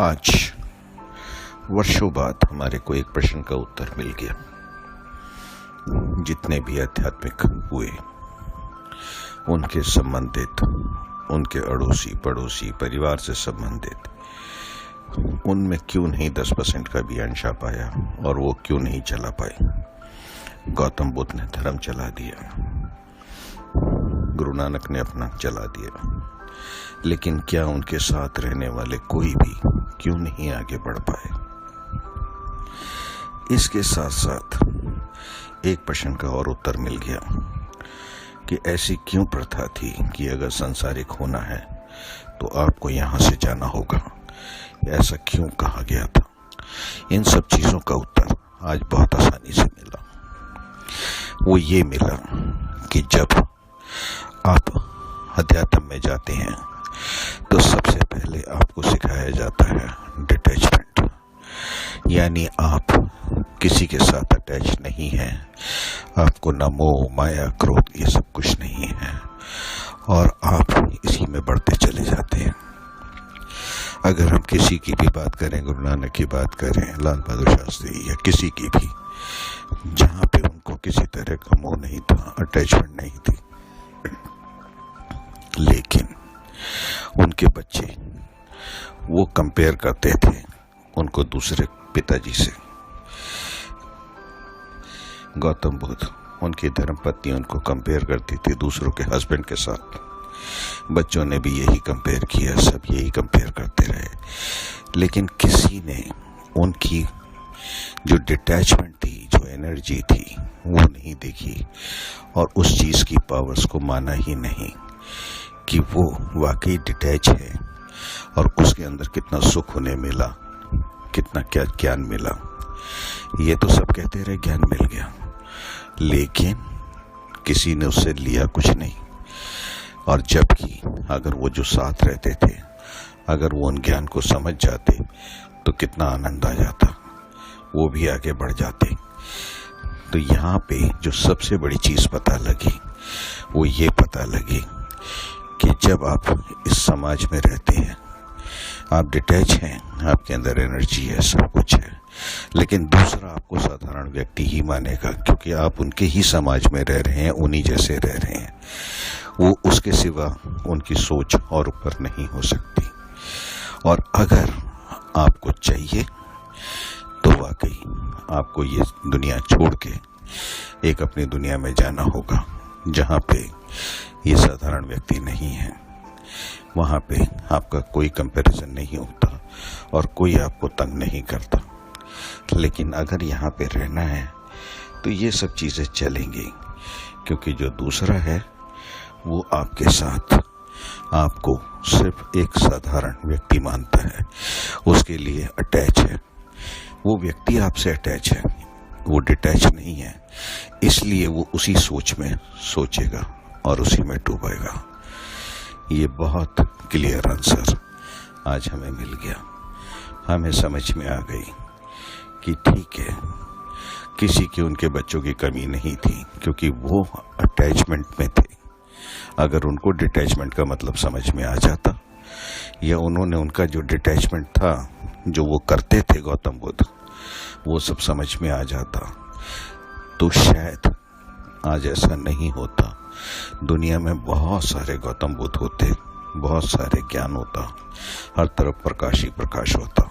आज वर्षों बाद हमारे को एक प्रश्न का उत्तर मिल गया। जितने भी आध्यात्मिक हुए उनके संबंधित, उनके अड़ोसी पड़ोसी परिवार से संबंधित, उनमें क्यों नहीं 10% का भी अंश आ पाया और वो क्यों नहीं चला पाए। गौतम बुद्ध ने धर्म चला दिया, गुरु नानक ने अपना चला दिया, लेकिन क्या उनके साथ रहने वाले कोई भी क्यों नहीं आगे बढ़ पाए। इसके साथ साथ एक प्रश्न का और उत्तर मिल गया कि ऐसी क्यों प्रथा थी कि अगर सांसारिक होना है तो आपको यहाँ से जाना होगा, ऐसा क्यों कहा गया था। इन सब चीजों का उत्तर आज बहुत आसानी से मिला। वो ये मिला कि जब आप अध्यात्म में जाते हैं तो सबसे पहले आपको सिखाया जाता है डिटैचमेंट, यानी आप किसी के साथ अटैच नहीं हैं। आपको न मोह माया क्रोध ये सब कुछ नहीं है और आप इसी में बढ़ते चले जाते हैं। अगर हम किसी की भी बात करें, गुरु नानक की बात करें, लाल बहादुर शास्त्री या किसी की भी, जहाँ पे उनको किसी तरह का मोह नहीं था, अटैचमेंट नहीं थी, लेकिन उनके बच्चे वो कंपेयर करते थे उनको दूसरे पिताजी से। गौतम बुद्ध, उनकी धर्मपत्नी उनको कंपेयर करती थी दूसरों के हस्बैंड के साथ। बच्चों ने भी यही कंपेयर किया, सब यही कंपेयर करते रहे, लेकिन किसी ने उनकी जो डिटैचमेंट थी, जो एनर्जी थी, वो नहीं देखी और उस चीज की पावर्स को माना ही नहीं कि वो वाकई डिटैच है और उसके अंदर कितना सुख उन्हें मिला, कितना क्या ज्ञान मिला। ये तो सब कहते रहे ज्ञान मिल गया, लेकिन किसी ने उससे लिया कुछ नहीं। और जबकि अगर वो जो साथ रहते थे, अगर वो उन ज्ञान को समझ जाते तो कितना आनंद आ जाता, वो भी आगे बढ़ जाते। तो यहाँ पे जो सबसे बड़ी चीज पता लगी वो ये पता लगी कि जब आप इस समाज में रहते हैं, आप डिटैच हैं, आपके अंदर एनर्जी है, सब कुछ है, लेकिन दूसरा आपको साधारण व्यक्ति ही मानेगा क्योंकि आप उनके ही समाज में रह रहे हैं, उन्हीं जैसे रह रहे हैं। वो उसके सिवा उनकी सोच और ऊपर नहीं हो सकती। और अगर आपको चाहिए तो वाकई आपको ये दुनिया छोड़ के एक अपनी दुनिया में जाना होगा जहाँ पे ये साधारण व्यक्ति नहीं है। वहाँ पे आपका कोई कंपैरिजन नहीं होता और कोई आपको तंग नहीं करता। लेकिन अगर यहाँ पे रहना है तो ये सब चीजें चलेंगी, क्योंकि जो दूसरा है वो आपके साथ आपको सिर्फ एक साधारण व्यक्ति मानता है, उसके लिए अटैच है। वो व्यक्ति आपसे अटैच है, वो डिटैच नहीं है, इसलिए वो उसी सोच में सोचेगा और उसी में डूबेगा। ये बहुत क्लियर आंसर आज हमें मिल गया। हमें समझ में आ गई कि ठीक है, किसी की उनके बच्चों की कमी नहीं थी क्योंकि वो अटैचमेंट में थे। अगर उनको डिटैचमेंट का मतलब समझ में आ जाता, या उन्होंने उनका जो डिटैचमेंट था, जो वो करते थे गौतम बुद्ध, वो सब समझ में आ जाता, तो शायद आज ऐसा नहीं होता। दुनिया में बहुत सारे गौतम बुद्ध होते, बहुत सारे ज्ञान होता, हर तरफ प्रकाश ही प्रकाश होता।